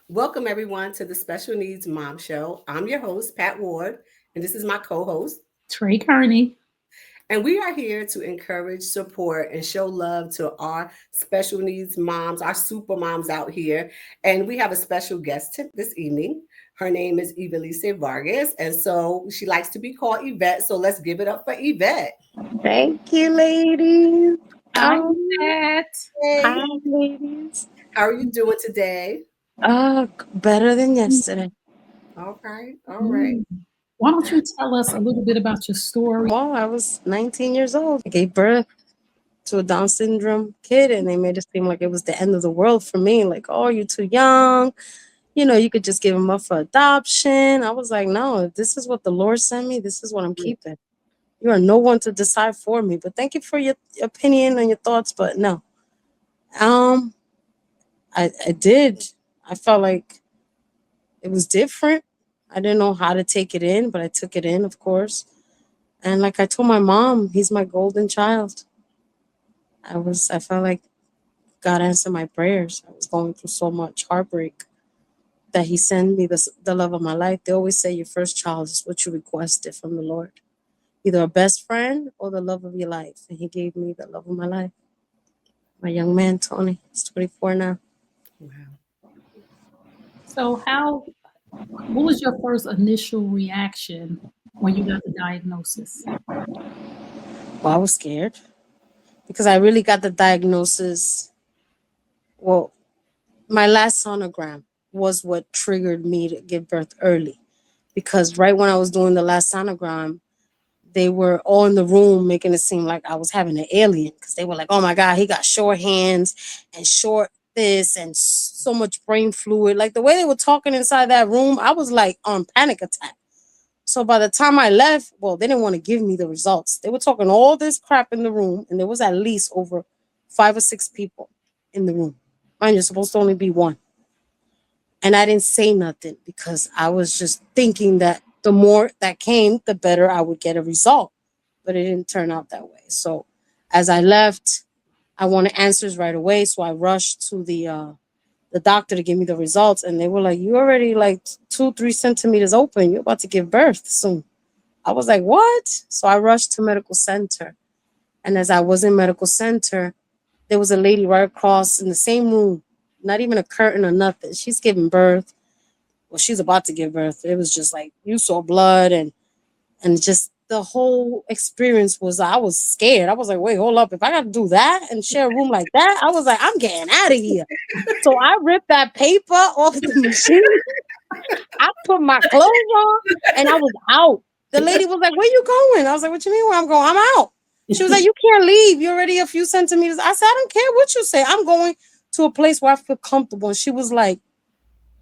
Welcome, everyone, to the Special Needs Mom Show. I'm your host, Pat Ward, and this is my co host. Trey Kearney. And we are here to encourage, support, and show love to our special needs moms, our super moms out here. And we have a special guest this evening. Her name is Ivelissa Vargas. And so she likes to be called Ivette. So let's give it up for Ivette. Thank you, ladies. Hi, Matt. Hey, Hi, ladies. how are you doing today? Better than yesterday. All right, all right. Mm. Why don't you tell us a little bit about your story? Well, I was 19 years old. I gave birth to a Down syndrome kid, and they made it seem like it was the end of the world for me. Like, oh, you're too young. You could just give him up for adoption. I was like, no, if this is what the Lord sent me, this is what I'm keeping. You are no one to decide for me. But thank you for your opinion and your thoughts. But no, um, I did. I felt like it was different. I didn't know how to take it in, but I took it in, of course. And like I told my mom, he's my golden child. I felt like God answered my prayers. I was going through so much heartbreak that he sent me the love of my life. They always say your first child is what you requested from the Lord, either a best friend or the love of your life. And he gave me the love of my life. My young man, Tony, he's 24 now. Wow. So, what was your first initial reaction when you got the diagnosis? Well, I was scared because I really got the diagnosis. Well, my last sonogram was what triggered me to give birth early, because right when I was doing the last sonogram, they were all in the room making it seem like I was having an alien, because they were like, oh my God, he got short hands and short this and so much brain fluid. Like the way they were talking inside that room, I was like on panic attack. So by the time I left, well, they didn't want to give me the results. They were talking all this crap in the room, and there was at least over 5 or 6 people in the room. Mind you, supposed to only be one. And I didn't say nothing because I was just thinking that the more that came, the better I would get a result. But it didn't turn out that way. So as I left, I wanted answers right away. So I rushed to the doctor to give me the results. And they were like, you already like 2-3 centimeters open. You're about to give birth soon. I was like, what? So I rushed to medical center. And as I was in medical center, there was a lady right across in the same room, not even a curtain or nothing. She's giving birth. Well, she's about to give birth. It was just like you saw blood, and just the whole experience was, I was scared. I was like, wait, hold up. If I got to do that and share a room like that, I was like, I'm getting out of here. So I ripped that paper off the machine. I put my clothes on and I was out. The lady was like, where you going? I was like, what you mean where I'm going? I'm out. She was like, you can't leave. You're already a few centimeters. I said, I don't care what you say. I'm going to a place where I feel comfortable. And she was like,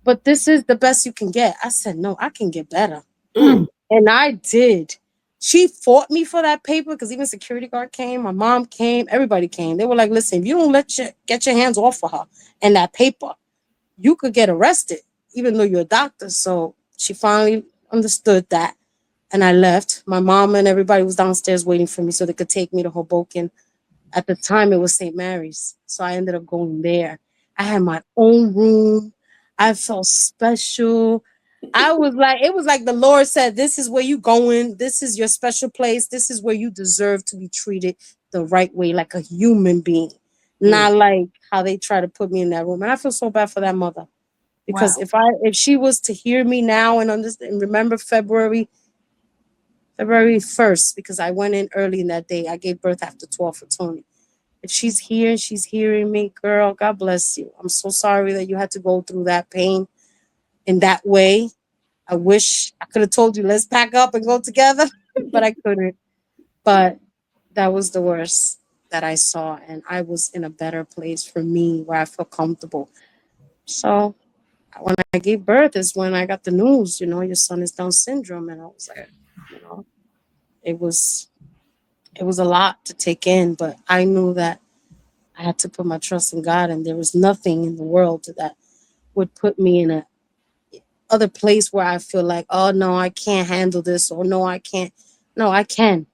but this is the best you can get. I said, no, I can get better. Mm. And I did. She fought me for that paper because even security guard came, my mom came, everybody came. They were like, listen, if you don't get your hands off of her and that paper, you could get arrested, even though you're a doctor. So she finally understood that. And I left. My mom and everybody was downstairs waiting for me so they could take me to Hoboken. At the time, it was St. Mary's. So I ended up going there. I had my own room. I felt special. It was like the Lord said, this is where you going. This is your special place. This is where you deserve to be treated the right way, like a human being, Mm. not like how they try to put me in that room. And I feel so bad for that mother, because Wow. if she was to hear me now and understand and remember February 1st, because I went in early in that day. I gave birth after 12 for Tony. If she's here and she's hearing me, girl, God bless you. I'm so sorry that you had to go through that pain in that way. I wish I could have told you, let's pack up and go together, but I couldn't. But that was the worst that I saw. And I was in a better place for me where I felt comfortable. So when I gave birth is when I got the news, your son is Down syndrome. And I was like, you know, it was it was a lot to take in, but I knew that I had to put my trust in God, and there was nothing in the world that would put me in a other place where I feel like, oh no, I can't handle this, or no, I can't. No, I can.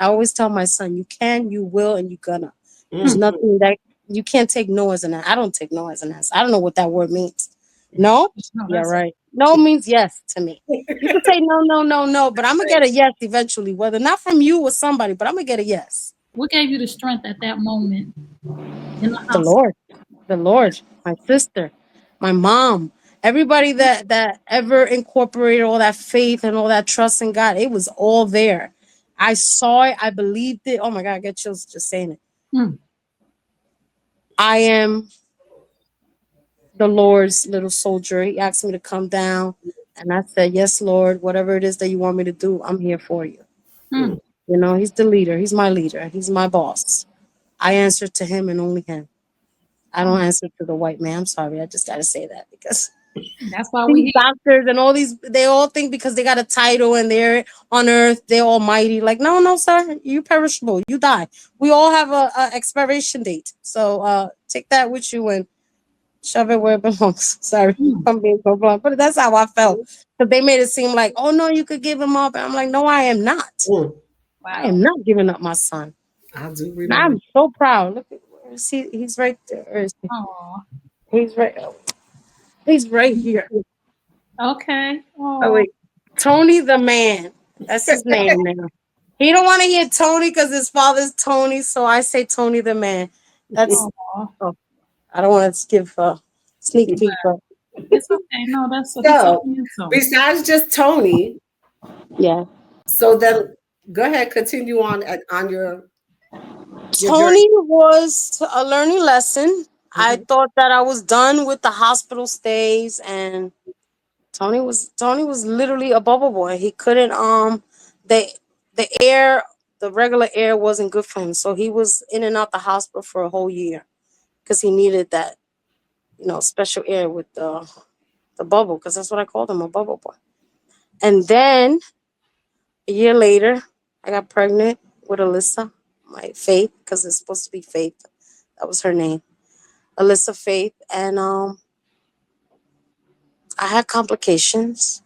I always tell my son, you can, you will, and you gonna. There's Mm. nothing that you can't take no as an answer. I don't take no as an answer. I don't know what that word means. No? No, Yeah, that's right. No means yes to me. You could say no, no, no, no, but I'm gonna get a yes eventually, whether not from you or somebody, but I'm gonna get a yes. what gave you the strength at that moment in the The hospital? Lord, the Lord, my sister, my mom, everybody that ever incorporated all that faith and all that trust in God, it was all there. I saw it, I believed it. Oh my God, I get chills just saying it. Mm. I am the Lord's little soldier. He asked me to come down, and I said, "Yes, Lord, whatever it is that you want me to do, I'm here for you." Mm. You know, He's the leader, He's my leader, He's my boss. I answer to Him and only Him. I don't answer to the white man. I'm sorry, I just got to say that because That's why we these here. doctors and all these, they all think because they got a title and they're on earth, they're almighty. Like, no, no, sir, you perishable, you die. We all have a expiration date. So take that with you and shove it where it belongs. Sorry, Mm. I'm being so blunt, but that's how I felt. Because they made it seem like, oh no, you could give him up. And I'm like, no, I am not. Mm, I Wow. am not giving up my son. I do And remember. I'm so proud. Look at where is he? He's right there. Where is he? Oh. He's right. He's right here. Okay. Oh Oh. wait, Tony the man. That's his name now. He don't want to hear Tony because his father's Tony, so I say Tony the man. That's Oh. oh, I don't want to give a sneak peek, but It's okay. No, that's so he's so So, handsome. besides just Tony, yeah. so then go ahead, continue on your journey. Tony was a learning lesson. I Mhm. thought that I was done with the hospital stays, and Tony was literally a bubble boy. He couldn't the the air the regular air wasn't good for him, so he was in and out the hospital for a whole year because he needed that special air with the bubble, because that's what I called him, a bubble boy. And then a year later, I got pregnant with Alyssa, my Faith, because it's supposed to be Faith. That was her name, Alyssa Faith, and I had complications.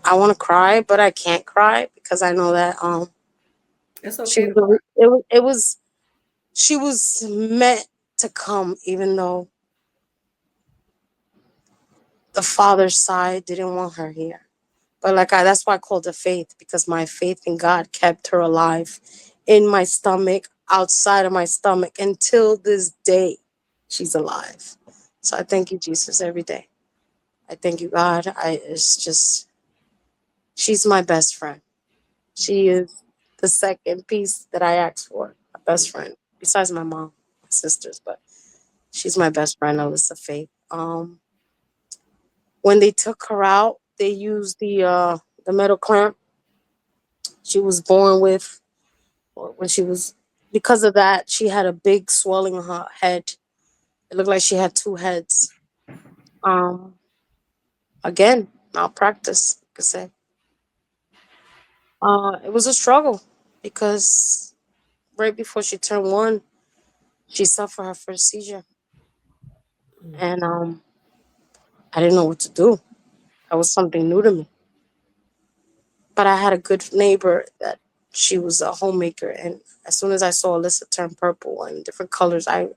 I want to cry, but I can't cry because I know that It's she okay to was cry. it was she was meant to come, even though the father's side didn't want her here. But that's why I called her Faith, because my faith in God kept her alive in my stomach, outside of my stomach, until this day. She's alive. So I thank you, Jesus, every day. I thank you, God. It's just she's my best friend. She is the second piece that I asked for, a best friend, besides my mom, my sisters, but she's my best friend, Alyssa Faith. When they took her out, they used the metal clamp she was born with. Or when she was, because of that, she had a big swelling on her head. It looked like she had two heads. Um, Again, malpractice, you could say. It was a struggle because right before she turned one, she suffered her first seizure, and I didn't know what to do. That was something new to me. But I had a good neighbor that she was a homemaker, and as soon as I saw Alyssa turn purple and different colors, I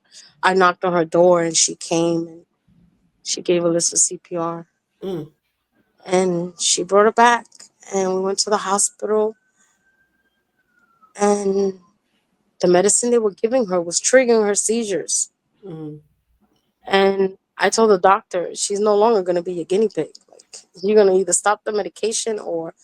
knocked on her door and she came and she gave Alyssa CPR Mm, and she brought her back, and we went to the hospital, and the medicine they were giving her was triggering her seizures. mm, And I told the doctor she's no longer going to be a guinea pig. Like, you're going to either stop the medication or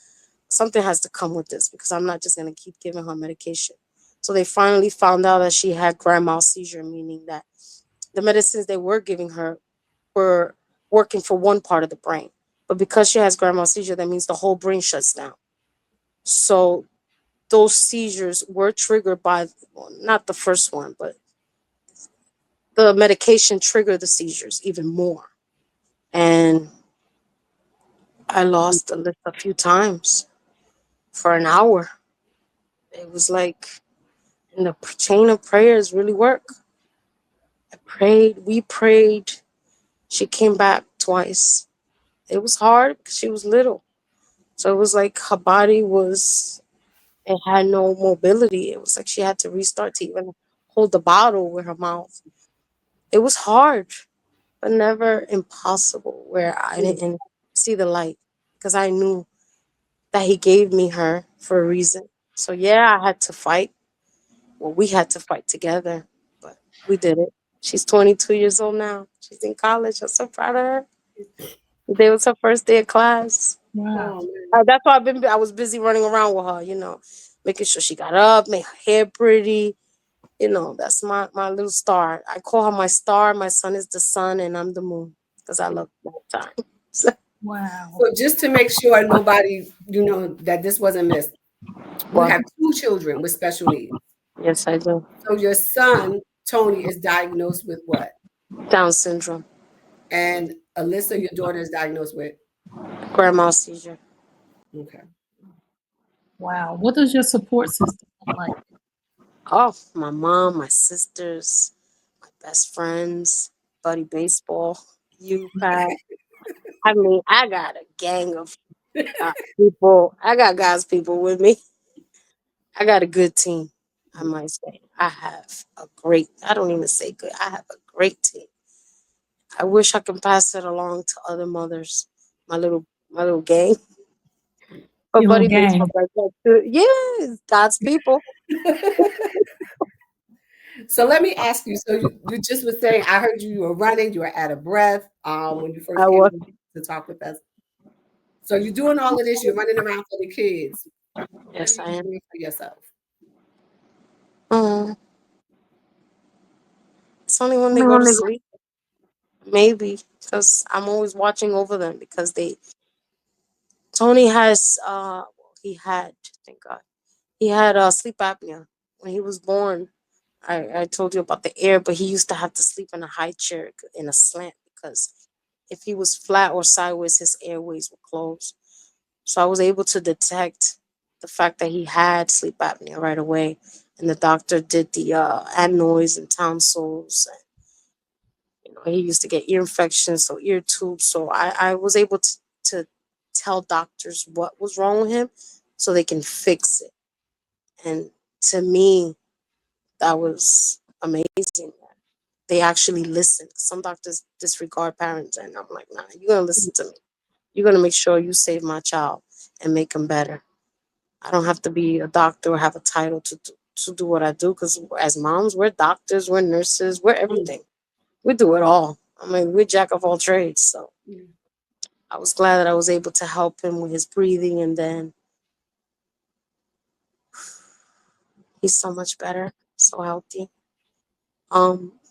something has to come with this, because I'm not just going to keep giving her medication. So they finally found out that she had grand mal seizure, meaning that the medicines they were giving her were working for one part of the brain. But because she has grand mal seizure, that means the whole brain shuts down. So those seizures were triggered by, well, not the first one, but the medication triggered the seizures even more. And I lost a list a few times for an hour. It was like, and the chain of prayers really work. I prayed, we prayed. She came back twice. It was hard because she was little. So it was like her body was, it had no mobility. It was like she had to restart to even hold the bottle with her mouth. It was hard, but never impossible where I Mm. didn't see the light because I knew that he gave me her for a reason. So yeah, I had to fight. Well, we had to fight together, but we did it. She's 22 years old now. She's in college. I'm so proud of her. Today was her first day of class. Wow. Oh man. That's why I was busy running around with her, making sure she got up, make her hair pretty. That's my little star. I call her my star. My son is the sun, and I'm the moon because I love time. So, Wow. So just to make sure nobody, that this wasn't missed, you well, have two children with special needs. yes, I do. So your son, Tony, is diagnosed with what? Down syndrome, And Alyssa, your daughter, is diagnosed with? grandma seizure. Okay. Wow. What does your support system look like? Oh, my mom, my sisters, my best friends, buddy baseball, you, Pat. I mean, I got a gang of people. I got God's people with me. I got a good team, I might say. I have a great, I don't even say good, I have a great team. I wish I can pass it along to other mothers, my little gang. But Your little buddy baseball gang. like that too. Yes, God's people. So let me ask you. So you just were saying, I heard you were running, you were out of breath when you I first came was. to talk with us. So you're doing all of this, you're running around for the kids. What are Yes, you I am. doing for yourself? Mm, it's only when they go to sleep, maybe, because I'm always watching over them because Tony has he had, thank God, he had sleep apnea when he was born. I told you about the air, but he used to have to sleep in a high chair in a slant because if he was flat or sideways, his airways would close. So I was able to detect the fact that he had sleep apnea right away, and the doctor did the adenoids and tonsils. And, he used to get ear infections, so ear tubes. So I was able to tell doctors what was wrong with him, so they can fix it. And to me, that was amazing. They actually listen. Some doctors disregard parents, and I'm like, nah, you're gonna listen to me. You're gonna make sure you save my child and make him better. I don't have to be a doctor or have a title to do what I do because as moms, we're doctors, we're nurses, we're Mm. everything. We do it all. I mean, we're jack of all trades. So Yeah. I was glad that I was able to help him with his breathing, and then he's so much better, so healthy.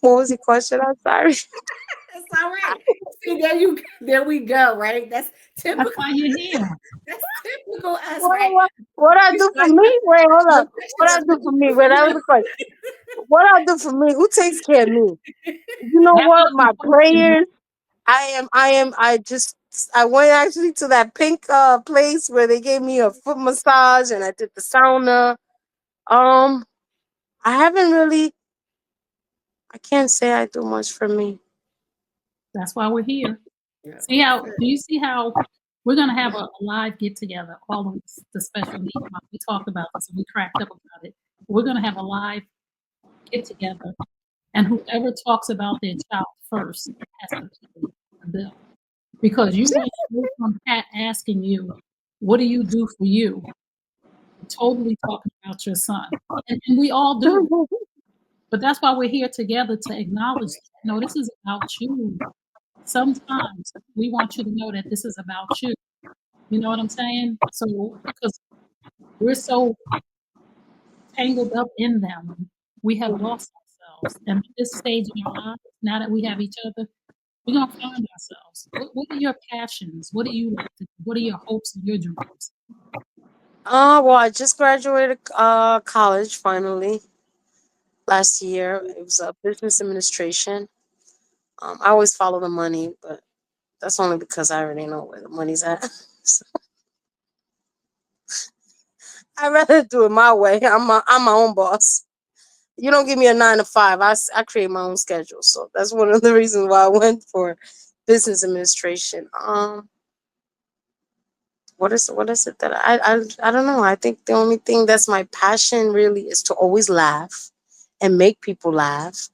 What was the question? I'm sorry. That's all right. See, there we go, right? That's That's typical. why you're here. That's typical us, What, right? what, what I We do for start me? Wait, hold the up. question What I is, do what for you me? do Wait, that was the question. What I do for me? Who takes care of me? You know That's what? not the My question. prayers. I went actually to that pink place where they gave me a foot massage and I did the sauna. Um, I haven't really. I can't say I do much for me. That's why we're here. Yeah, See that's how, it. do you see how we're going to have a live get together? All of the special needs. We talked about this and we cracked up about it. We're going to have a live get together, and whoever talks about their child first has to pay the bill. Because you went straight from Pat asking you, what do you do for you? Totally talking about your son. And we all do. But that's why we're here together to acknowledge that. No, this is about you. Sometimes we want you to know that this is about you. You know what I'm saying? So, because we're so tangled up in them, we have lost ourselves. And at this stage in our lives, now that we have each other, we're going to find ourselves. What are your passions? What do you like to do? What are your hopes and your dreams? Well, I just graduated college finally last year. It was a business administration. I always follow the money, but that's only because I already know where the money's at. So I'd rather do it my way. I'm my own boss. You don't give me a 9 to 5. I create my own schedule. So that's one of the reasons why I went for business administration. What is it that I don't know. I think the only thing that's my passion really is to always laugh and make people laugh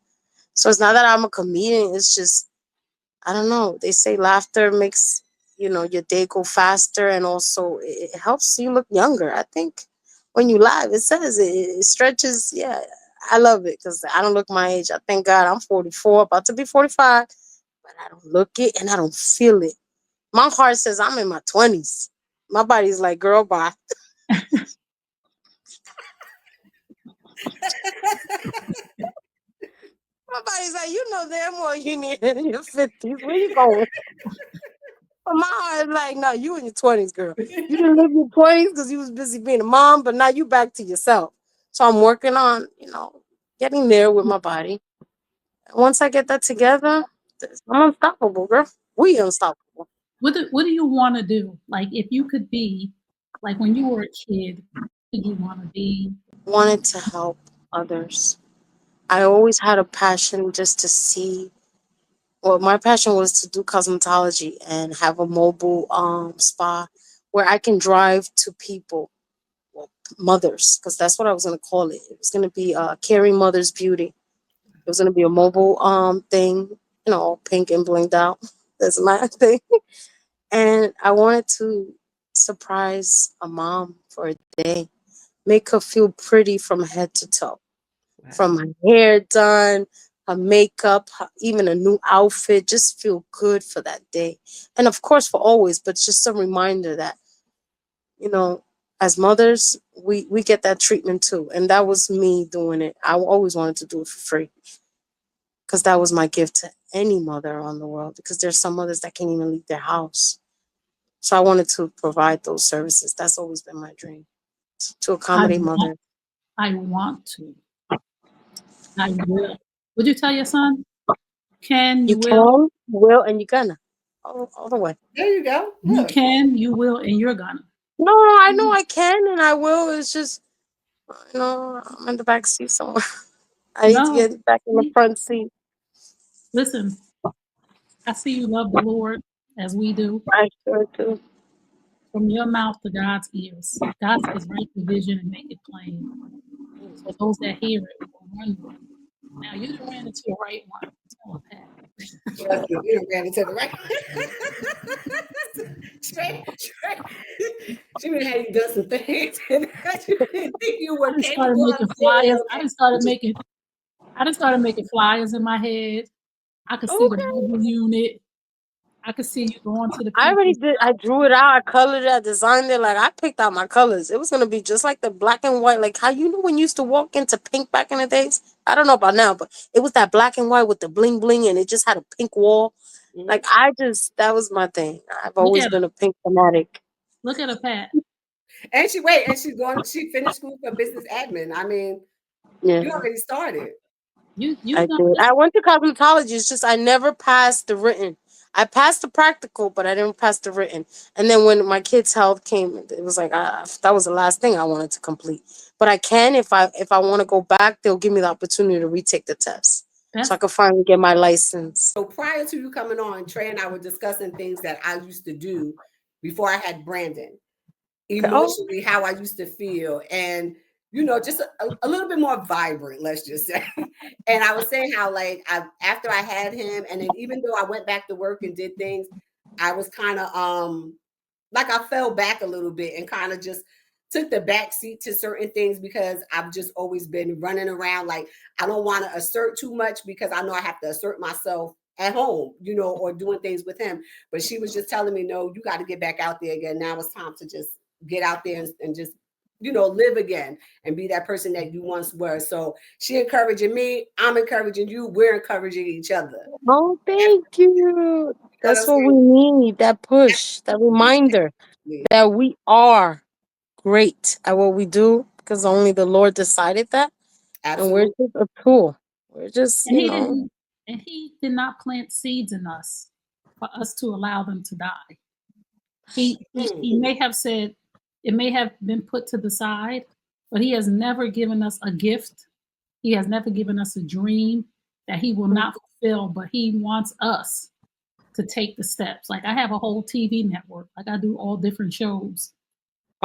So it's not that I'm a comedian. It's just, I don't know. They say laughter makes, your day go faster, and also it helps you look younger. I think when you laugh, it says it stretches. Yeah, I love it because I don't look my age. I thank God I'm 44, about to be 45, but I don't look it and I don't feel it. My heart says I'm in my 20s. My body's like, girl, bye. My body's like, damn well you need it in your 50s. Where you going? But my heart is like, no, you in your 20s, girl. You didn't live your 20s because you was busy being a mom, but now you back to yourself. So I'm working on, getting there with my body. And once I get that together, I'm unstoppable, girl. We unstoppable. What do you want to do? Like, if you could be, like when you were a kid, did you want to be? Wanted to help others. I always had a passion just to see. Well, my passion was to do cosmetology and have a mobile spa where I can drive to people, well, mothers, because that's what I was gonna call it. It was gonna be caring mothers beauty. It was gonna be a mobile thing, all pink and blinged out. That's my thing. And I wanted to surprise a mom for a day, make her feel pretty from head to toe, from Wow. my hair done, her makeup, even a new outfit, just feel good for that day. And of course, for always, but just a reminder that, you know, as mothers, we get that treatment too. And that was me doing it. I always wanted to do it for free because that was my gift to any mother around the world, because there's some mothers that can't even leave their house. So I wanted to provide those services. That's always been my dream, to I accommodate want, mothers. I want to. I will. Would you tell your son? Can, You you will. can, will, and you gonna. All the way. There you go. You Look. can, you will, and you're gonna. No, I know I can and I will. It's just, I'm in the back seat somewhere. I need to No, get back in the front seat. listen, I see you love the Lord as we do. I sure do. From your mouth to God's ears. God says, write the vision and make it plain. So those that hear it will run with it. Now you done ran into the right one. Tell her, Pat. Trust me, we done ran into the right. Straight. She been had you done some things that you didn't think you I were just started capable of making doing. flyers. I just started making flyers in my head. I could see the Okay. mobile unit. I could see you going to the I already people's did. I house. drew it out. I colored it. I designed it. Like, I picked out my colors. It was gonna be just like the black and white. Like how when you used to walk into pink back in the days. I don't know about now, but it was that black and white with the bling bling, and it just had a pink wall. Mhm. Like, that was my thing. I've Look always at her. been a pink fanatic. Look at her, Pat. And she finished school for business admin. I mean, Yeah. you already started. You I gonna did. I listen. went to cosmetology. It's just I never passed the written. I passed the practical, but I didn't pass the written. And then when my kids' health came, it was like that was the last thing I wanted to complete. But I can, if I want to go back, they'll give me the opportunity to retake the test, so I That's can finally get my license. So prior to you coming on, Trey and I were discussing things that I used to do before I had Brandon, Okay. Oh, emotionally, how I used to feel, and just a little bit more vibrant, let's just say. And I was saying how, like, after I had him, and then even though I went back to work and did things, I was kind of like I fell back a little bit and kind of just took the back seat to certain things because I've just always been running around. Like, I don't want to assert too much because I know I have to assert myself at home, or doing things with him. But she was just telling me, no, you got to get back out there again. Now it's time to just get out there and just live again and be that person that you once were. So she encouraging me, I'm encouraging you, we're encouraging each other. oh, thank you. You know what That's I'm what we saying? need. That push, that reminder that we are great at what we do, because only the Lord decided that. And we're Absolutely. just a tool. We're just, and he did not plant seeds in us for us to allow them to die. He may have said it may have been put to the side, but he has never given us a gift. He has never given us a dream that he will not fulfill, but he wants us to take the steps. Like, I have a whole TV network. Like, I do all different shows.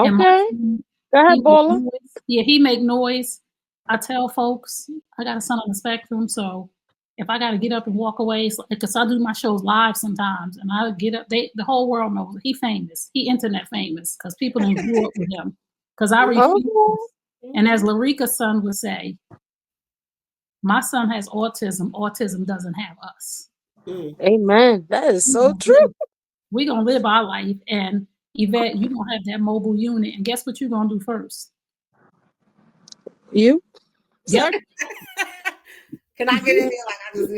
And my okay. son, Go he ahead, make Bola. noise. Yeah, he make noise. I tell folks I got a son on the spectrum, so if I got to get up and walk away, because I do my shows live sometimes, and I get up, the whole world knows he famous, he internet famous, because people didn't grew up with him. Because I refuse. Oh, And as Larika's son would say, my son has autism. Autism doesn't have us. amen. That is so true. We're going to live our life. And Yvette, you're going to have that mobile unit. And guess what you're going to do first? You? Yep. Can I get in there? Like, I just,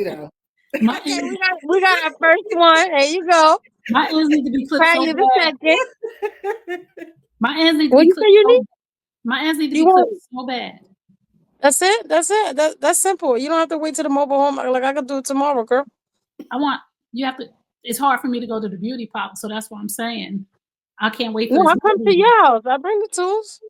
My Okay, ends, we got our first one. There you go. my ends need to be clipped Try so you the bad. second. My ends need to What be you say clipped you so need? bad. My ends need to You be clipped want? so bad. That's it. That's it. That's simple. You don't have to wait till the mobile home. Like I could do it tomorrow, girl. You have to, it's hard for me to go to the beauty parlor. So that's what I'm saying. I can't wait for No, this I come mobile to unit. your house. I bring the tools.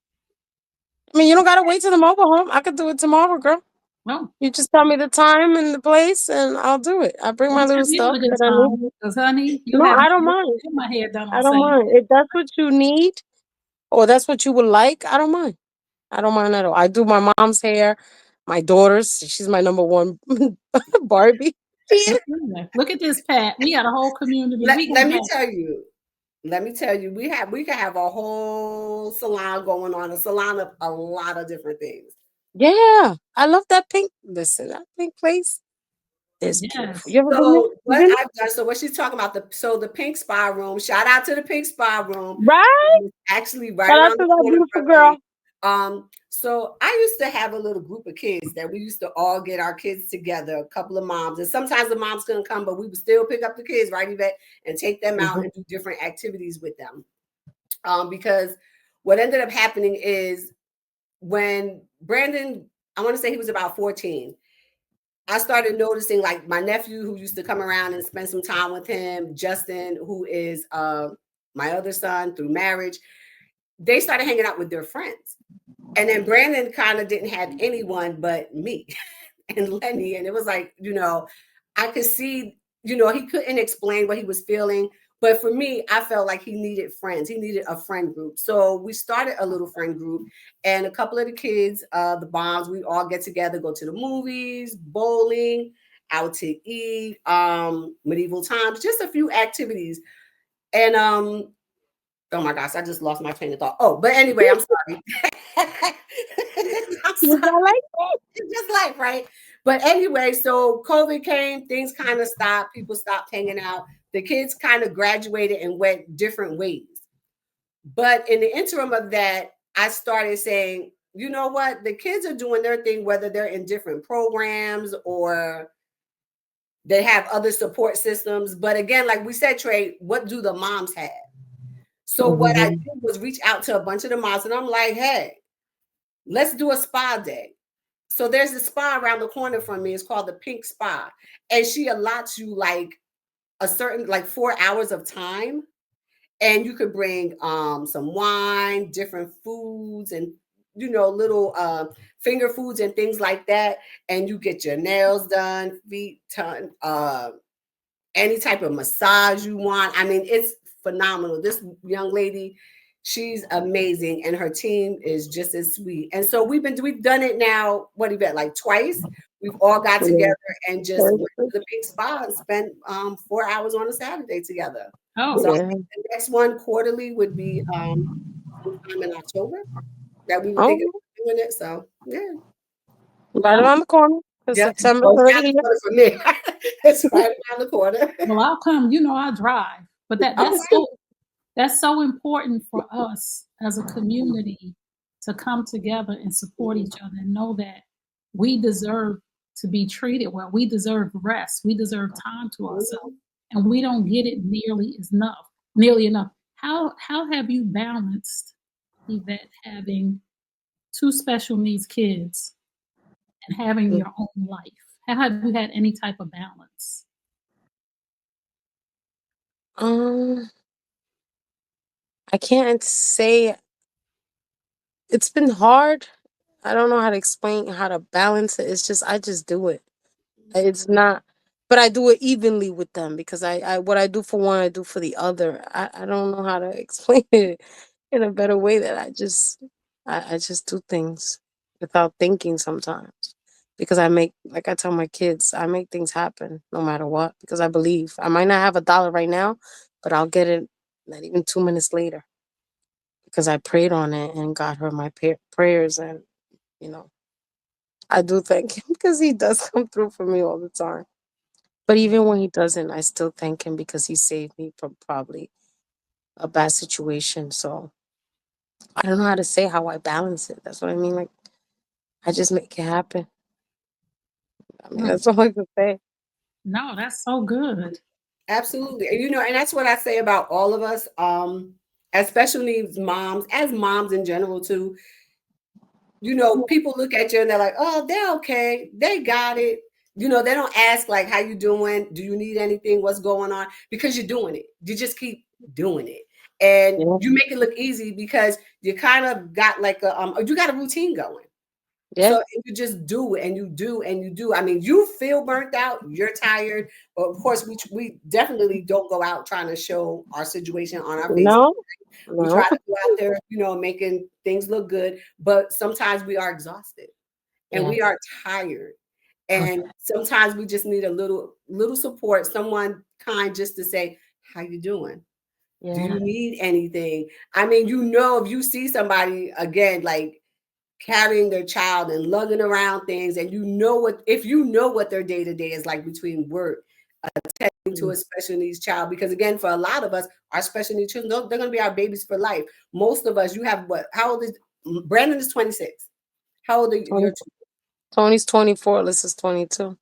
I mean, you don't gotta wait till the mobile home. I could do it tomorrow, girl. No. You just tell me the time and the place, and I'll do it. I bring my Let's little have stuff a good that I time. need. Because, honey, you'll No, have I don't mind. my hair done I on don't same. mind. If that's what you need, or that's what you would like, I don't mind. I don't mind at all. I do my mom's hair, my daughter's. She's my number one Barbie. She is. Look at this, Pat. We got a whole community. let, We let gonna me have tell you. Let me tell you, we can have a whole salon going on, a salon of a lot of different things. Yeah, I love that pink. Listen, that pink place is beautiful. yes. You ever been there? So You what been I've done, so what she's talking about, the pink spa room. Shout out to the pink spa room. there? Right? It's actually right Shout out around to the that corner beautiful from me. girl. So I used to have a little group of kids that we used to all get our kids together, a couple of moms, and sometimes the moms couldn't come, but we would still pick up the kids, right, Yvette, and take them out Mhm. and do different activities with them. Because what ended up happening is when Brandon, I want to say he was about 14, I started noticing like my nephew who used to come around and spend some time with him, Justin, who is my other son through marriage, they started hanging out with their friends. And then Brandon kind of didn't have anyone but me and Lenny. And it was like, I could see, he couldn't explain what he was feeling. But for me, I felt like he needed friends. He needed a friend group. So we started a little friend group. And a couple of the kids, the Bombs, we all get together, go to the movies, bowling, out to eat, medieval times, just a few activities. And oh my gosh, I just lost my train of thought. Oh, but anyway, I'm sorry. I'm You sorry. got like that? It's just life, right? But anyway, so COVID came, things kind of stopped, people stopped hanging out. The kids kind of graduated and went different ways. But in the interim of that, I started saying, you know what? The kids are doing their thing, whether they're in different programs or they have other support systems. But again, like we said, Trey, what do the moms have? So what I Mhm. did was reach out to a bunch of the moms and I'm like, hey, let's do a spa day. So there's a spa around the corner from me. It's called the Pink Spa. And she allots you like a certain like 4 hours of time. And you could bring some wine, different foods, and little finger foods and things like that. And you get your nails done, feet done, any type of massage you want. I mean, it's phenomenal. This young lady, she's amazing, and her team is just as sweet. And so we've done it now. What event? Like twice. We've all got Yeah. together and just went to the big spa and spent 4 hours on a Saturday together. Oh, So I Yeah. think the next one quarterly would be sometime in October that we were thinking Oh, of doing it. So yeah. right well, around the corner. Because Yep. September's Oh, it's already down the here. corner for me. It's right around the corner. well, I'll come. You know, I drive. But Okay. that's so important for us as a community to come together and support each other and know that we deserve to be treated well. We deserve rest. We deserve time to ourselves, and we don't get it nearly enough. How have you balanced, Yvette, having two special needs kids and having your own life? How have you had any type of balance? Um, I can't say it's been hard. I don't know how to explain how to balance it. It's just I just do it. It's not, but I do it evenly with them because I what I do for one, I do for the other. I don't know how to explain it in a better way that I just do things without thinking sometimes. because I make, like I tell my kids, I make things happen no matter what, because I believe. I might not have a dollar right now, but I'll get it not even 2 minutes later, because I prayed on it and God heard my prayers. And, you know, I do thank him because he does come through for me all the time. But even when he doesn't, I still thank him because he saved me from probably a bad situation. So I don't know how to say how I balance it. That's what I mean. Like, I just make it happen. I mean, Mm. that's all I can say. No, that's so good. Absolutely. And and that's what I say about all of us, as special needs moms, as moms in general too. People look at you and they're like, oh, they're okay. They got it. They don't ask like, how you doing? Do you need anything? What's going on? Because you're doing it. You just keep doing it. And Yeah. you make it look easy because you kind of got like you got a routine going. Yeah. So you just do it and you do and you do. I mean, you feel burnt out, you're tired. But of course, we definitely don't go out trying to show our situation on our face. No, We try no. to go out there, making things look good, but sometimes we are exhausted and Yeah. we are tired. And sometimes we just need a little support, someone kind just to say, how you doing? Do Yeah. you need anything? I mean, if you see somebody again, like carrying their child and lugging around things, and if you know what their day to day is like between work, to Mm. a special needs child, because again, for a lot of us, our special needs children, they're going to be our babies for life. Most of us, you have what? How old is Brandon? Is 26. How old are your 20 Tony's 24. Alyssa's 22.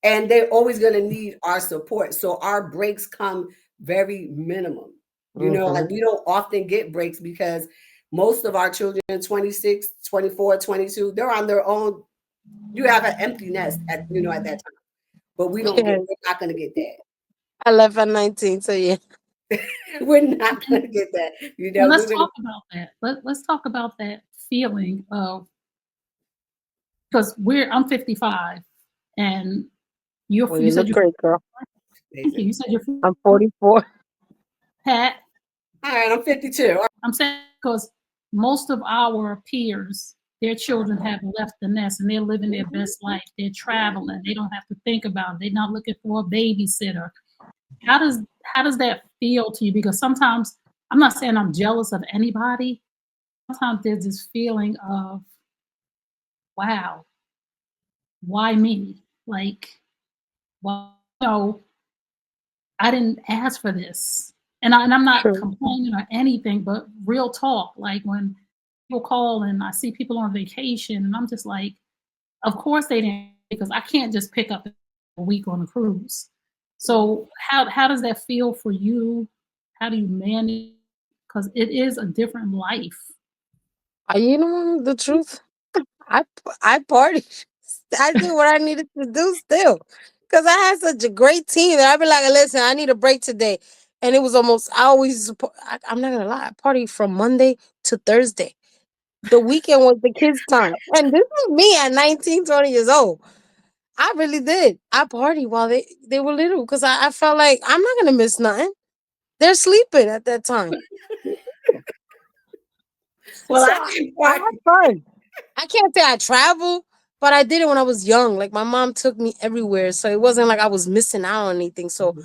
and they're always going to need our support. So our breaks come very minimum. Mm-hmm. Like we don't often get breaks because most of our children, 26, 24, 22, they're on their own. You have an empty nest at that time. But Yeah. we're not going to get that. I left at 19. So, yeah. We're not going to get that. Well, We're let's going to. talk about that. Let's talk about that feeling of, because I'm 55 and Well, you you said look you're, great, girl. thank you. You said you're I'm 44. Pat. All right, I'm 52. I'm saying because most of our peers, their children have left the nest and they're living their best life. They're traveling. They don't have to think about it. They're not looking for a babysitter. How does that feel to you? Because sometimes, I'm not saying I'm jealous of anybody. Sometimes there's this feeling of, wow, why me? Like, well, I didn't ask for this. And I'm not True. complaining or anything, but real talk. Like when people call and I see people on vacation, and I'm just like, of course they didn't, because I can't just pick up a week on a cruise. So how does that feel for you? How do you manage? Because it is a different life. You know the truth? I partied. I did what I needed to do still. Because I had such a great team that I'd be like, listen, I need a break today. And it was almost, I'm not going to lie, I partied from Monday to Thursday. The weekend was the kids' time. And this was me at 19, 20 years old. I really did. I partied while they were little because I felt like I'm not going to miss nothing. They're sleeping at that time. Well, So I can I had fun. I can't say I traveled, but I did it when I was young. Like my mom took me everywhere, so it wasn't like I was missing out on anything. So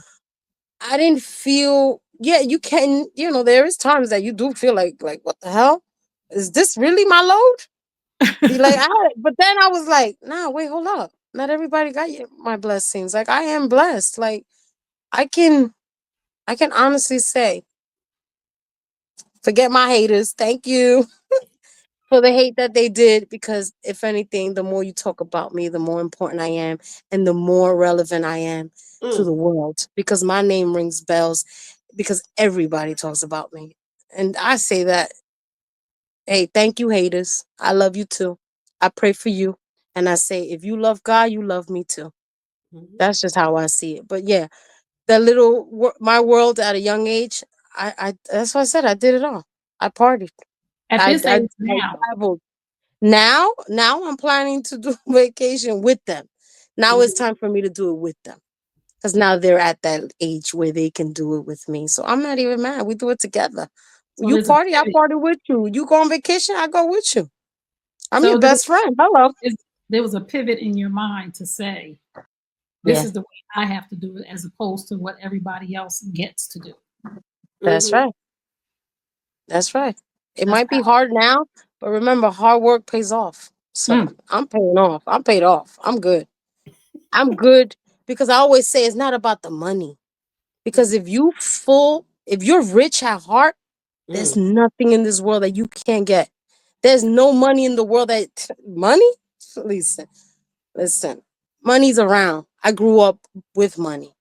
I didn't feel. Yeah, you can. There is times that you do feel like what the hell is this really my load? But then I was like, nah, wait, hold up. Not everybody got my blessings. Like I am blessed. Like I can, I can honestly say, forget my haters. Thank you for the hate that they did, because if anything, the more you talk about me, the more important I am and the more relevant I am to Mm, the world, because my name rings bells, because everybody talks about me. And I say that, hey, thank you, haters. I love you too. I pray for you. And I say, if you love God, you love me too. mhm. That's just how I see it. But yeah, that little my world at a young age, I that's why I said I did it all. I partied. At I this I, age I now, traveled. Now I'm planning to do vacation with them. Now it's Mhm. time for me to do it with them. Because now they're at that age where they can do it with me. So I'm not even mad. We do it together. so You there's a party, I period. party with you. You go on vacation, I go with you. I'm your So there's best friend. Hello. there was a pivot in your mind to say, this Yeah, is the way I have to do it, as opposed to what everybody else gets to do. that's Mm-hmm. right. That's right. It That's might be hard now, but remember, hard work pays off. So powerful. I'm paying off. I'm paid off. I'm good. I'm good because I always say it's not about the money. Because if you're rich at heart, there's Mm. nothing in this world that you can't get. There's no money in the world that money. Listen, listen. Money's around. I grew up with money.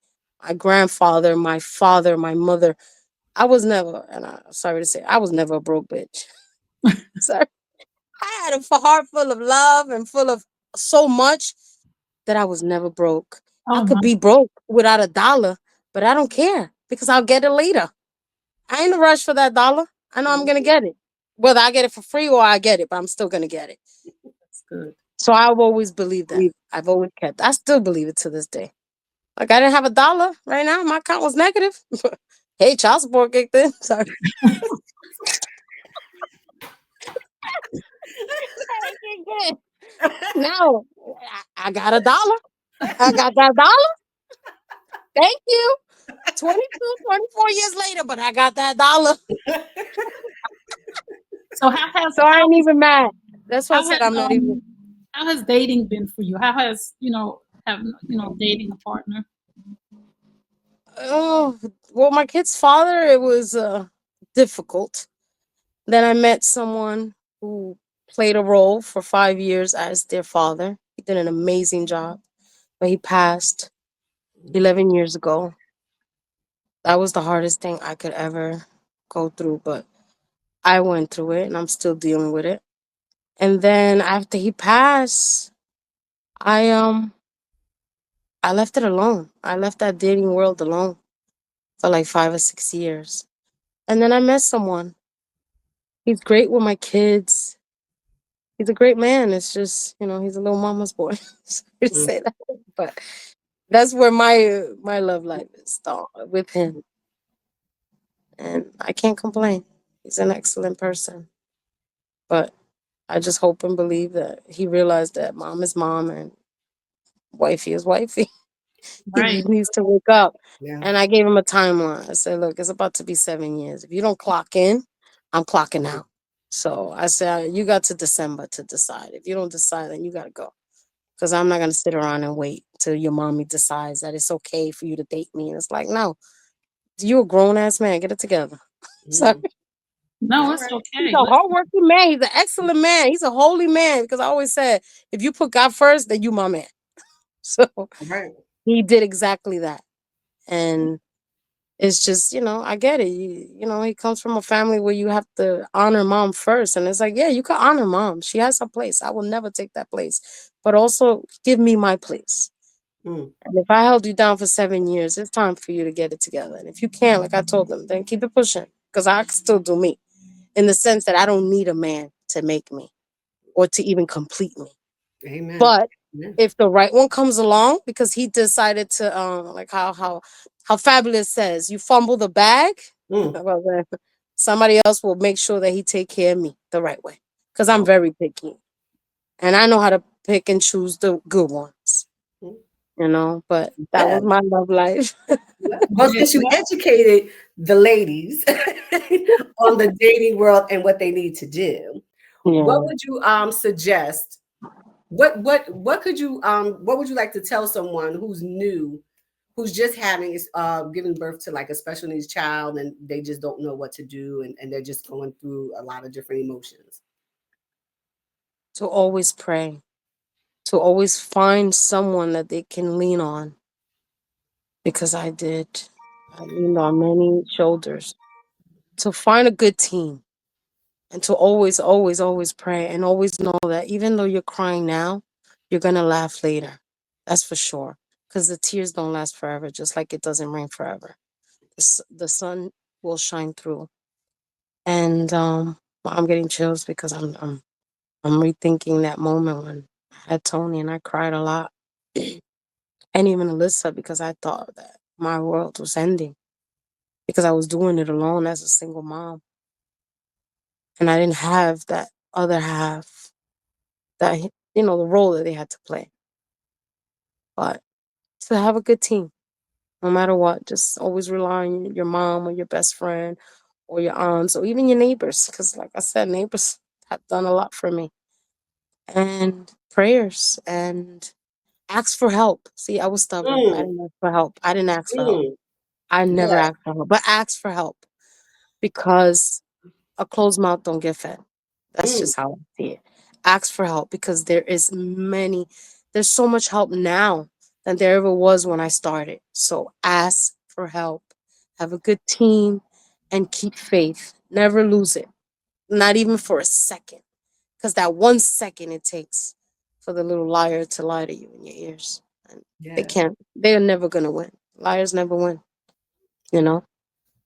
My grandfather, my father, my mother. I was never, and I'm sorry to say, I was never a broke bitch. Sorry. I had a heart full of love and full of so much that I was never broke. I Oh could my, be broke without a dollar, but I don't care because I'll get it later. I ain't in a rush for that dollar. I know I'm gonna get it. Whether I get it for free or I get it, but I'm still gonna get it. that's good. So I've always believed that. I've always kept. I still believe it to this day. Like I didn't have a dollar right now. My account was negative. Hey, child support kicked in. Sorry. Hey, kicked in. No, I got a dollar. I got that dollar. Thank you. 22, 24 years later, but I got that dollar. So So I ain't even mad. That's why I how has said I'm not even. how has dating been for you? How has have dating a partner? Oh, well, my kid's father, it was difficult. Then I met someone who played a role for 5 years as their father. He did an amazing job, but he passed 11 years ago. That was the hardest thing I could ever go through, but I went through it and I'm still dealing with it. And then after he passed, I I left it alone. I left that dating world alone for like 5 or 6 years. And then I met someone. He's great with my kids. He's a great man. It's just, he's a little mama's boy. Sorry to Mm. say that. But that's where my love life is with him. And I can't complain. He's an excellent person. But I just hope and believe that he realized that mom is mom and wifey is wifey. He Right. just needs to wake up. Yeah. And I gave him a timeline. I said, look, it's about to be 7 years. If you don't clock in, I'm clocking out. So I said, you got to December to decide. If you don't decide, then you got to go. Because I'm not going to sit around and wait till your mommy decides that it's okay for you to date me. And it's like, no, you're a grown ass man. Get it together. So Mm. No, All it's right. he's okay. a Listen, hardworking man. He's an excellent man. He's a holy man. Because I always said, if you put God first, then you my man. So All right. he did exactly that. And it's just, I get it. He comes from a family where you have to honor mom first. And it's like, yeah, you can honor mom. She has her place. I will never take that place. But also give me my place. Mm. And if I held you down for 7 years, it's time for you to get it together. And if you can't, like I told them, then keep it pushing. Because I can still do me. In the sense that I don't need a man to make me or to even complete me. Amen. But Yeah. if the right one comes along, because he decided to like how Fabulous says, you fumble the bag, Mm. well, then somebody else will make sure that he take care of me the right way. Because I'm Oh. very picky. And I know how to pick and choose the good ones. Mm. But that Yeah. was my love life. Well, since you educated the ladies on the dating world and what they need to do, what Yeah. would you suggest? What would you like to tell someone who's new, who's just having giving birth to like a special needs child and they just don't know what to do and they're just going through a lot of different emotions? To always pray. To always find someone that they can lean on. Because I did. I leaned on many shoulders. To find a good team and to always, always, always pray and always know that even though you're crying now, you're going to laugh later. That's for sure. Because the tears don't last forever, just like it doesn't rain forever. The sun will shine through. And I'm getting chills because I'm rethinking that moment when I had Tony and I cried a lot. And even Alyssa, because I thought that my world was ending because I was doing it alone as a single mom. And I didn't have that other half that the role that they had to play. But to have a good team, no matter what, just always rely on your mom or your best friend or your aunts or even your neighbors. Because, like I said, neighbors have done a lot for me. And prayers and ask for help. See, I was stubborn. I Mm, didn't ask for help. I didn't ask for help. mm, I never yeah. asked for help, but ask for help because a closed mouth don't get fed. That's Mm, just how I see it. Ask for help because there's so much help now than there ever was when I started. So ask for help. Have a good team and keep faith. Never lose it. Not even for a second. Because that 1 second it takes for the little liar to lie to you in your ears. And yes. they're never gonna win. Liars never win, you know?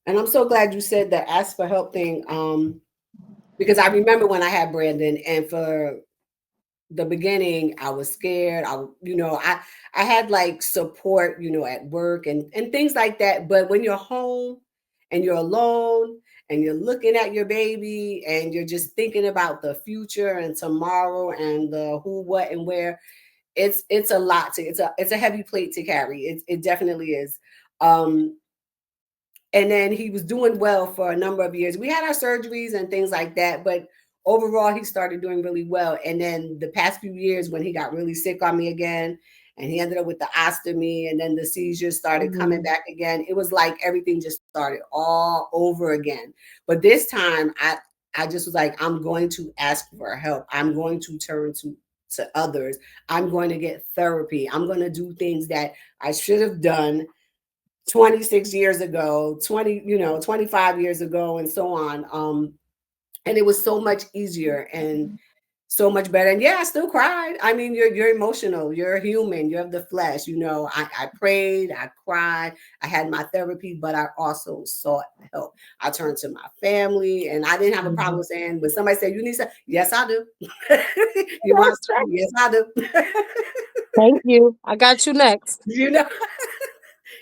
And I'm so glad you said the ask for help thing. Because I remember when I had Brandon, and for the beginning, I was scared. I had like support, at work and things like that. But when you're home and you're alone and you're looking at your baby and you're just thinking about the future and tomorrow and the who, what, and where, it's a lot to it's a heavy plate to carry. It definitely is. Um, and then he was doing well for a number of years. We had our surgeries and things like that, but overall he started doing really well. And then the past few years when he got really sick on me again and he ended up with the ostomy and then the seizures started coming Mhm. back again, it was like everything just started all over again. But this time I just was like, I'm going to ask for help. I'm going to turn to others. I'm going to get therapy. I'm going to do things that I should have done 26 years ago, 25 years ago, and so on. And it was so much easier and so much better. And yeah, I still cried. I mean, you're emotional, you're human, you have the flesh. I prayed, I cried, I had my therapy, but I also sought help. I turned to my family, and I didn't have a problem Mhm. saying, but somebody said, you need some, yes, I do. You want That's right. some? Yes, I do. Thank you. I got you next. you know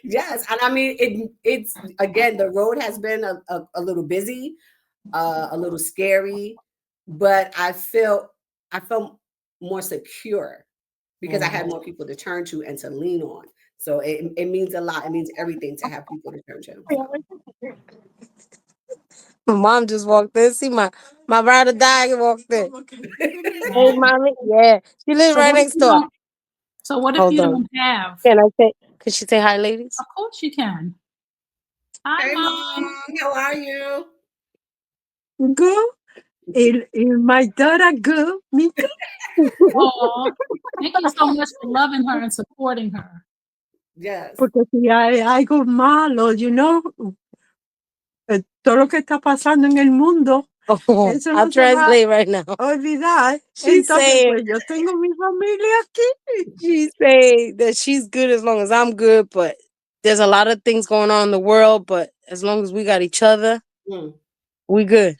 Yes, and I mean it's again, the road has been a little busy, a little scary, but I felt more secure because I had Mhm. more people to turn to and to lean on. So it means a lot. It means everything to have people to turn to. So My mom just walked in. See my ride or die walked in. Hey, Yeah. mommy. Yeah, she lives So right what if next you door. don't? So what if Hold you on. don't have? Can I say? Could she say hi, ladies? Of course you can. Hi, hey mom. mom, how are you? Go. My daughter go. Me go. Oh, thank you so much for loving her and supporting her. Yes. Porque si hay algo malo, todo lo que está pasando en el mundo, Oh, eso I'll no se va a translate right now. olvidar. She's Entonces, saying pues yo tengo mi familia aquí. she's saying that she's good as long as I'm good, but there's a lot of things going on in the world. But as long as we got each other, Mm. we good.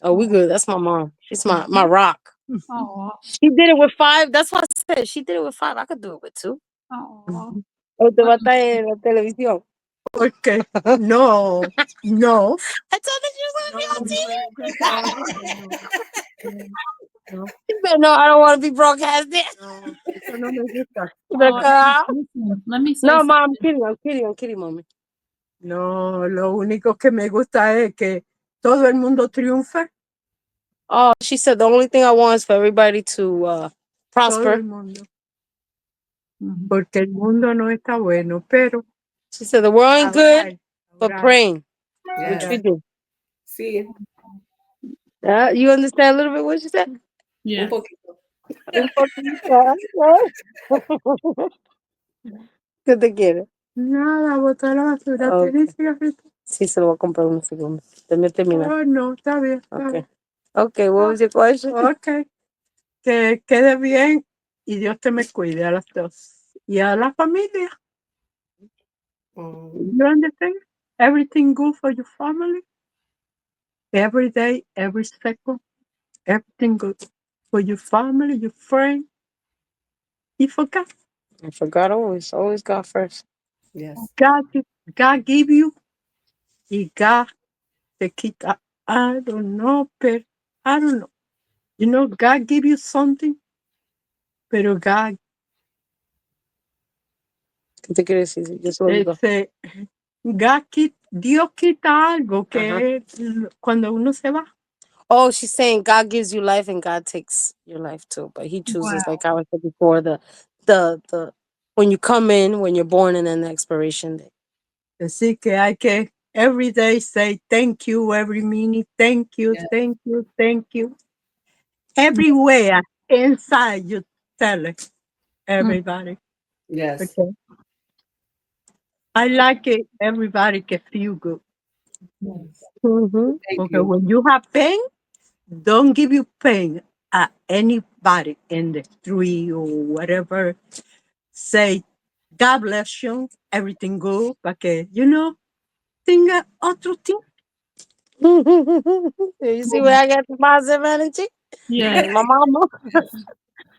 Oh, we Oh, good. That's my mom. She's my rock. oh, She did it with 5. That's what I said. She did it with 5. I could do it with 2. oh. O te What va a estar en la televisión. Porque no, no. I told her she was No, gonna be on TV. no, no, no, She said, no, I don't want to be broadcasted. no, eso no me gusta. She better Oh, cut out. listen, let me say No, mom, I'm something. kidding. I'm kidding. I'm kidding, mommy. No, lo único que me gusta es que todo el mundo triunfe. Oh, she said the only thing I want is for everybody to Todo el prosper. mundo. Mhm. Porque el mundo no está bueno, pero She said the world ain't good, orar, but orar, praying, which we Yes. orar. do. See, You understand a little bit what she said? un Yes. poquito. Un poquito. ¿Qué te quiere? Nada, botar la basura. Okay. ¿Tienes cigarrito? Sí, se lo voy a comprar un segundo. Déjame terminar. Oh, no, está bien, está Okay. bien. Okay, what was your question? Ok, que quede bien y Dios te me cuide a las dos. Y a la familia. Um, You understand? Everything good for your family. Every day, every second. Everything good for your family, your friend. Y for God. I forgot always God first. yes. God, God give you. Y God te quita. I don't know, but I don't know. God give you something Pero God, ¿Qué te quiere decir? Yo solo digo. Dios quita algo Ajá. que cuando uno se va. Oh, she's saying God gives you life and God takes your life too, but He chooses, Wow. like I was said before, the when you come in, when you're born, and then the expiration date. Así que hay que every day say thank you, every minute, thank you, Yeah. thank you, thank you. Everywhere inside you tell it, everybody. Yes. Okay. I like it, everybody can feel good. Yes. Mm-hmm. Thank Okay, you. when you have pain, don't give you pain at anybody in the street or whatever. Say, God bless you, everything good, porque, tenga otro thing. You see where I got the positive energy? Yeah. My mama. I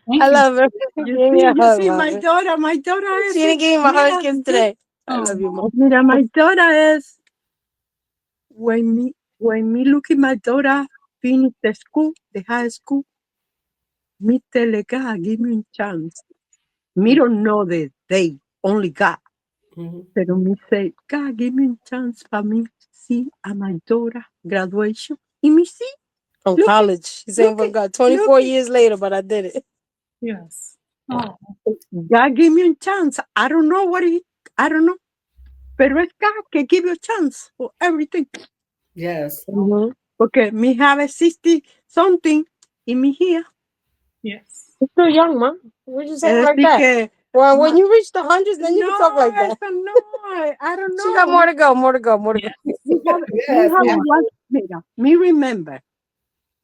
Thank you. love her. Give me a You hug, see, mama. my daughter She is, didn't give me my hug mira, kiss today. I Oh, love you, mom. mira, my daughter is, when me look at my daughter finish the school, the high school, me tell her, God, give me a chance. Me don't know the day, only God. Mhm. Pero me say, God, give me a chance for me see a my daughter graduation. Y me see, From look it, college. She's saying look for it, God. look 24 it. years later, but I did it. yes. Oh, God give me a chance. I don't know I don't know. Pero es God que give you a chance for everything. Yes. Mm-hmm. Porque me have a 60 something in me here. yes. You're still young, mom. What you saying Es like decir that? que, Well, when you reach the hundreds, then you can talk like that. eso no, I don't She got know. more to go, more to go, more to go. Yes. Me Yes. have Yeah. one, mira, me remember,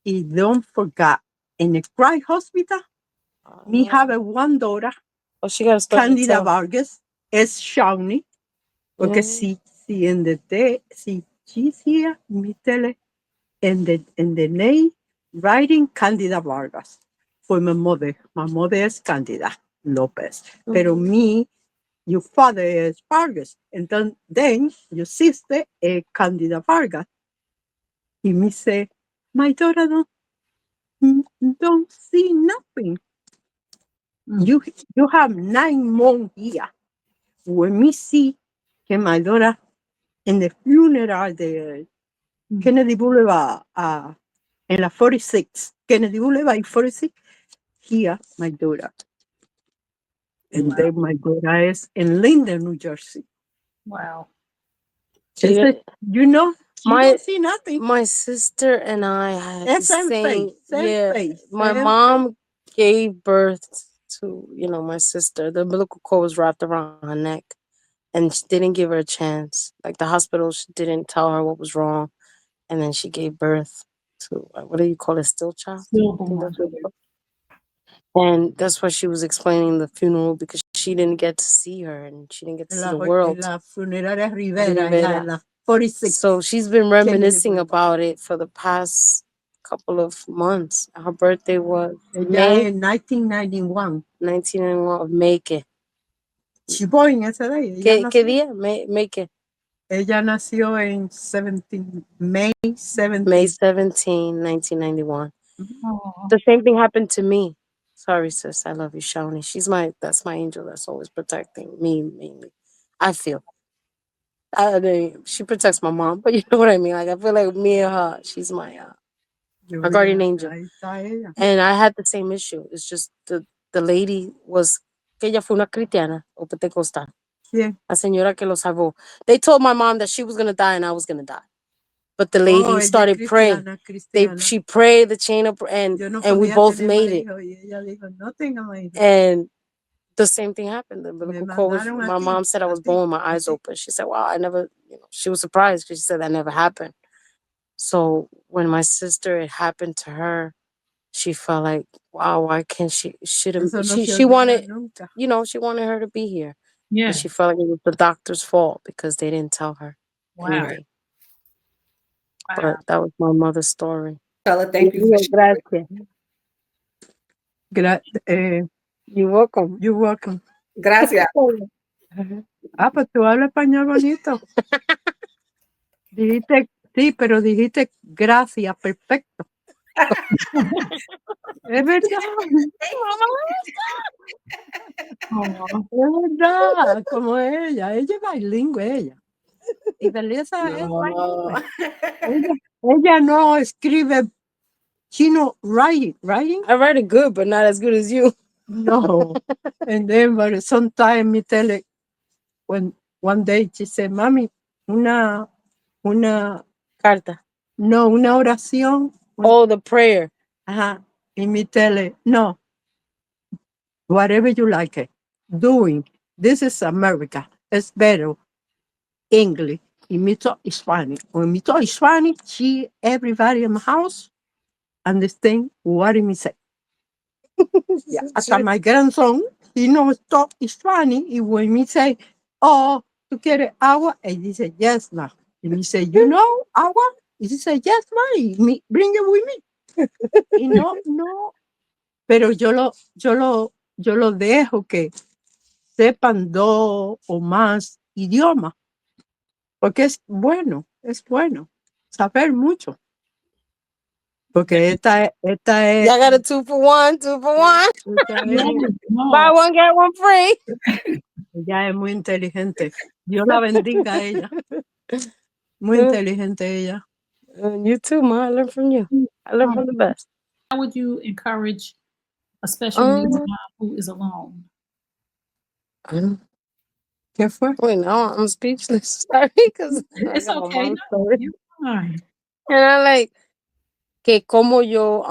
y don't forget, in the Cry Hospital, me have a one daughter, Oh, she got a story to Candida tell. Vargas, es Shawnee, porque Mm. si in the day, si she's here, me tell her, in the name, writing Candida Vargas, for my mother. My mother is Candida Lopez. Pero me, your father is Vargas. And then your sister is Candida Vargas. Y me say, my daughter don't see nothing. Mm. You have 9 months here. When me see que my daughter in the funeral de Mm. Kennedy Boulevard, in la 46, Kennedy Boulevard in 46, here, my daughter. And Wow. then my daughter is in Linden, New Jersey. Wow. She said, you My don't see nothing. my sister and I had the Same same. face, same Yeah, face. my Same mom gave birth to my sister. The umbilical cord was wrapped around her neck, and she didn't give her a chance. Like the hospital didn't tell her what was wrong, and then she gave birth to what do you call it, still child? I think Stillborn. that's what it's called. And that's why she was explaining the funeral because she didn't get to see her and she didn't get to see the en world. la funeraria Rivera, Rivera. en la 46. So she's been Kennedy reminiscing Boulevard. about it for the past couple of months. Her birthday was Ella May en 1991. 1991 of May que. She born ese día. ¿Qué día? May que. Ella nació en May May 17. 17, 1991. Oh, The same thing happened to me. Sorry, sis. I love you, Shawnee. That's my angel that's always protecting me mainly. I feel. She protects my mom, but you know what I mean. Like I feel like me and her, she's my guardian angel. Ahí está ella. And I had the same issue. It's just the lady was que ella fue una cristiana o pentecostal. ¿Quién? La señora que lo salvó. They told my mom that she was gonna die and I was gonna die. But the Oh, lady ella es started praying. cristiana. She prayed the chain up Yo no and we podía both tener made más it. hijos y ella dijo, no tenga más hijos. And the same thing happened. The Me umbilical cord was. mandaron a My ti, mom said I a was ti, born with my a eyes ti. open. She said, "Wow, I never." She was surprised because she said that never happened. So when my sister, it happened to her, she felt like, wow, why can't she? Should have Eso no se she olvida wanted, nunca. she wanted her to be here, yeah. but she felt like it was the doctor's fault because they didn't tell her Wow. anything. Wow. But that was my mother's story. Tell her thank you for Gracias. You're welcome. You're welcome. Gracias. Pues tú hablas español bonito. Dijiste, sí, pero dijiste gracias, perfecto. Es verdad. Oh, Es verdad. Como ella. Ella es bilingüe, ella. Ivelissa es No. bilingüe. Ella no escribe chino writing. I read it good, but not as good as you. No. And then, but sometimes me tell it, when one day she said, Mami, una, Carta. no, una oración. Oh, the prayer. Ajá. Y me tell it, no, whatever you like it, doing. This is America. It's better. English. Y me talk Spanish. When me talk Spanish, everybody in my house understand what me say. Yeah. Hasta my grandson, he knows talk Spanish. Y when me say, oh, ¿tú quieres agua? And he say, yes, ma. And he say, you know agua? Y he say, yes, ma. Y me, bring it with me. Y no. Pero yo lo dejo que sepan dos o más idiomas. Porque es bueno saber mucho. Porque esta es, Y'all got a 2 for 1, 2 for 1. esta yeah, es, Buy no. one, get one free. ella es muy inteligente. Dios la bendiga a ella. Muy Mm, inteligente ella. You too, Ma. I learn from you. I learn from the best. How would you encourage a special needs Um, mom who is alone? ¿Qué fue? wait, now I'm speechless. Sorry, because I It's got my okay. mom's No, story. you're fine. And I like que como yo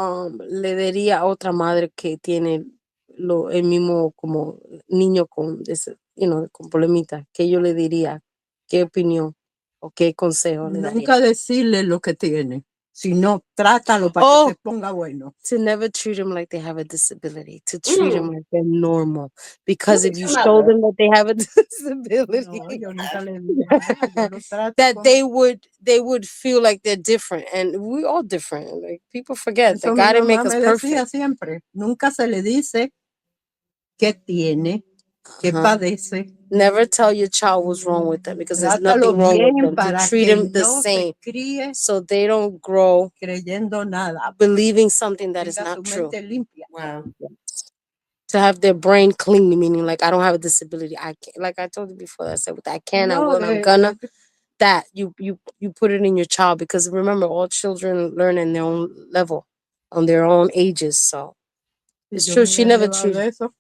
le diría a otra madre que tiene el mismo como niño con ese, con problemita, que yo le diría, qué opinión o qué consejo le daría. Nunca decirle lo que tiene, sino trátalo para que se ponga bueno. To never treat them like they have a disability, to treat them like they're normal. Because Look if at you your show mother. them that they have a disability, No, yo nunca le digo nada. Yo lo trato that como... they would feel like they're different, and we all different. Like people forget Eso that mi God didn't make mamá us me decía perfect. siempre. Nunca se le dice qué tiene, qué Uh-huh. padece. Never tell your child what's wrong with them, because there's Trátalo nothing wrong with bien them. To para treat que them the no se same, críe so they don't grow creyendo nada. believing something that is Tenga su not true. mente limpia. Wow. To have their brain clean, meaning like I don't have a disability. I can't, like I told you before. I said, I can, I No, will, and I'm gonna. That you put it in your child, because remember, all children learn in their own level, on their own ages. So it's yo true. me She había never llevado de eso.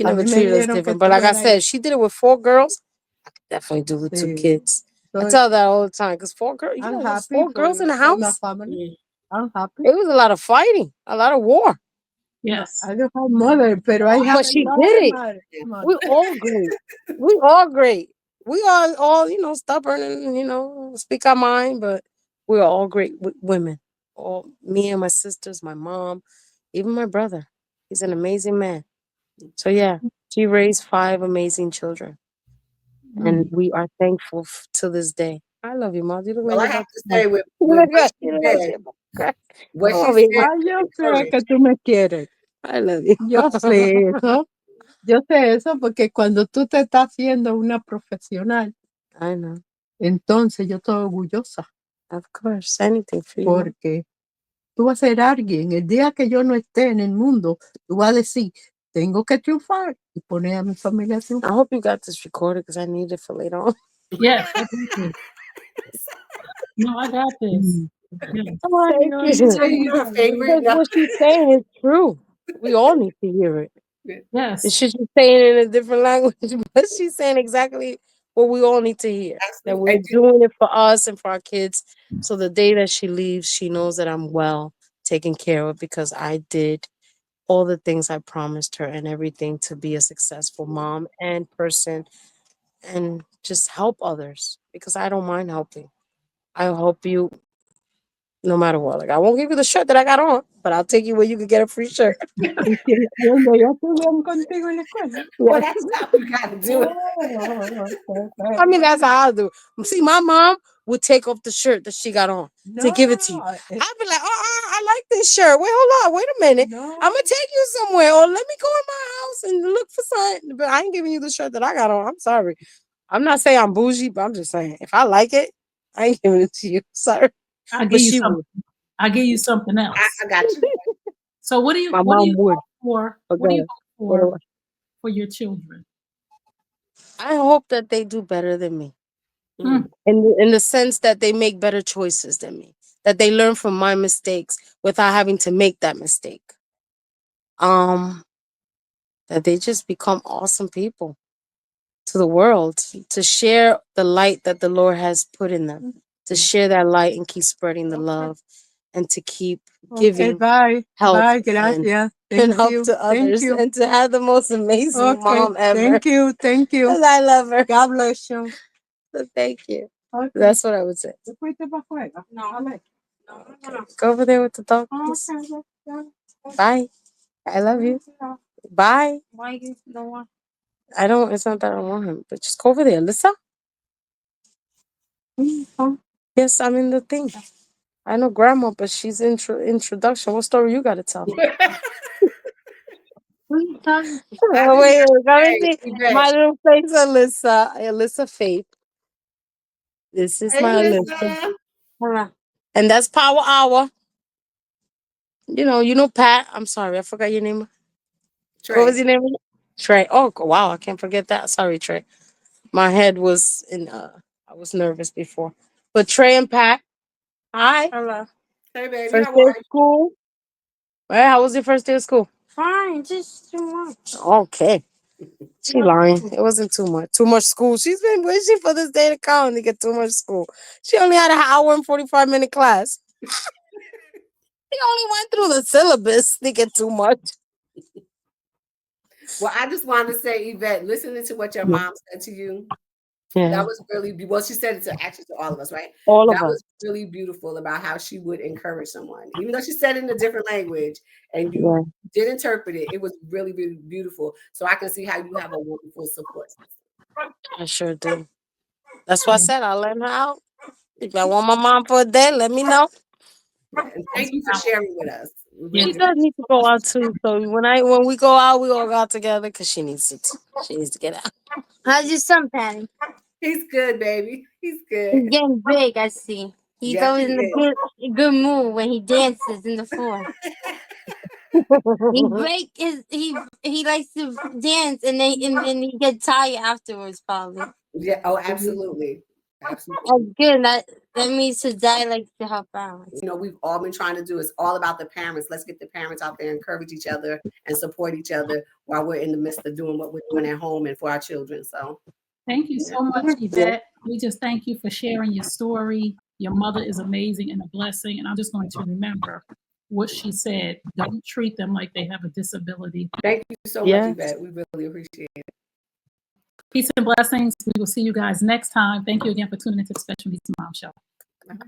A mí me treated us dijeron que different. But like I estuviera said, she did it with 4 girls. I could definitely do with 2 ahí. kids. I So tell that all the time, because 4 girls, I'm there's happy 4 girls in the for my house. family. I'm happy. It was a lot of fighting, a lot of war. No, Yes. I don't have mother, pero I have But a she lot did of it. We all great. We all great. We are all, stubborn and, speak our mind, but we're all great women. All me and my sisters, my mom, even my brother. He's an amazing man. So yeah, she raised 5 amazing children, and we are thankful to this day. I love you, Mom. You look like Well, I you're have about to to cry. say, with You with look what like she you look like said, you're about to cry. what Come she over said, here. Yo sé encourage. que tú me quieres. I love you. Yo sé eso. Yo sé eso porque cuando tú te estás haciendo una profesional, I know. entonces yo estoy orgullosa Of course, anything for you. Mom. porque tú vas a ser alguien. El día que yo no esté en el mundo, tú vas a decir, tengo que triunfar y poner a mi familia a I triunfar. hope you got this recorded, because I need it for later on. Yes. I got this. No, I got this. Yes. Thank you. You're her favorite. Because what she's saying is true. We all need to hear it. Yes. She's just saying it in a different language, but she's saying exactly what we all need to hear. That Absolutely. we're And doing it for us and for our kids. So the day that she leaves, she knows that I'm well taken care of, because I did all the things I promised her and everything to be a successful mom and person, and just help others, because I don't mind helping. I'll help you no matter what. Like, I won't give you the shirt that I got on, but I'll take you where you could get a free shirt. Y que cuando yo estudié contigo en la escuela. well, that's how you got to do it. I mean, that's how I do. See, my mom would take off the shirt that she got on to give it to you. I'd be like, I like this shirt. Wait, hold on. Wait a minute. I'm going to take you somewhere, or let me go in my house and look for something. But I ain't giving you the shirt that I got on. I'm sorry. I'm not saying I'm bougie, but I'm just saying, if I like it, I ain't giving it to you. Sorry. I'll But give you she something. would. I'll give you something else. I got you. So what do you My what do mom you would. hope for? But What do you God, hope for your children? I hope that they do better than me. Mm. In the sense that they make better choices than me, that they learn from my mistakes without having to make that mistake. That they just become awesome people to the world, to share the light that the Lord has put in them, to share that light and keep spreading the love, and to keep okay, giving bye. help Bye, and, gracias. and Thank help you. to Thank others, you. and to have the most amazing Okay, mom ever. thank you. Thank you. 'Cause I love her. God bless you. So thank you. Okay. That's what I would say. ¿Te fuiste para afuera? No. Okay. Go over there with the dog, please. Bye. I love you. Bye. Why you don't want? I don't. It's not that I don't want him, but just go over there, Alyssa. Yes, I'm in the thing. I know Grandma, but she's introduction. What story you got to tell? Who's talking? I just Wait, let me hey, see. Ivette. My little face, Alyssa. Alyssa Faith. This is Hey, my Alyssa. Lisa. Hello. And that's Power Hour. You know Pat. I'm sorry, I forgot your name. What was Trey. your name? Trey. Oh wow, I can't forget that. Sorry, Trey. My head was in. I was nervous before. But Trey and Pat. Hi. Hello. Hey, baby. First How day are of school. Well, how was your first day of school? Fine, just too much. Okay. She lying. It wasn't too much. Too much school. She's been wishing for this day to come to get too much school. She only had an hour and 45-minute class. She only went through the syllabus to get too much. Well, I just wanted to say, Yvette, listening to what your Yeah. mom said to you, Yeah. that was really well. She said it to actually to all of us, right? All of That us. was really beautiful about how she would encourage someone, even though she said it in a different language, and you Yeah. did interpret it. It was really, really beautiful. So I can see how you have a wonderful support system. I sure do. That's why I said I'll let her out. If I want my mom for a day, let me know. Yeah, and That's thank you for powerful. sharing with us. We Yeah. She really does need to go out too. So when we go out, we all go out together because she needs it. She needs to get out. How's your son, Patty? he's good, baby. He's good. He's getting big, I see. He's Yes, he always in is. a good mood when he dances in the floor. He break his he likes to dance and then he gets tired afterwards probably. Yeah. Oh, absolutely. That's Absolutely. good. That means his dad likes to help out. We've all been trying to do. It's all about the parents. Let's get the parents out there, encourage each other, and support each other while we're in the midst of doing what we're doing at home and for our children. So, Thank you so much, Yvette. We just thank you for sharing your story. Your mother is amazing and a blessing. And I'm just going to remember what she said. Don't treat them like they have a disability. thank you so much, Yeah. Yvette. We really appreciate it. Peace and blessings. We will see you guys next time. Thank you again for tuning into the Special Needs Mom Show. Bye-bye.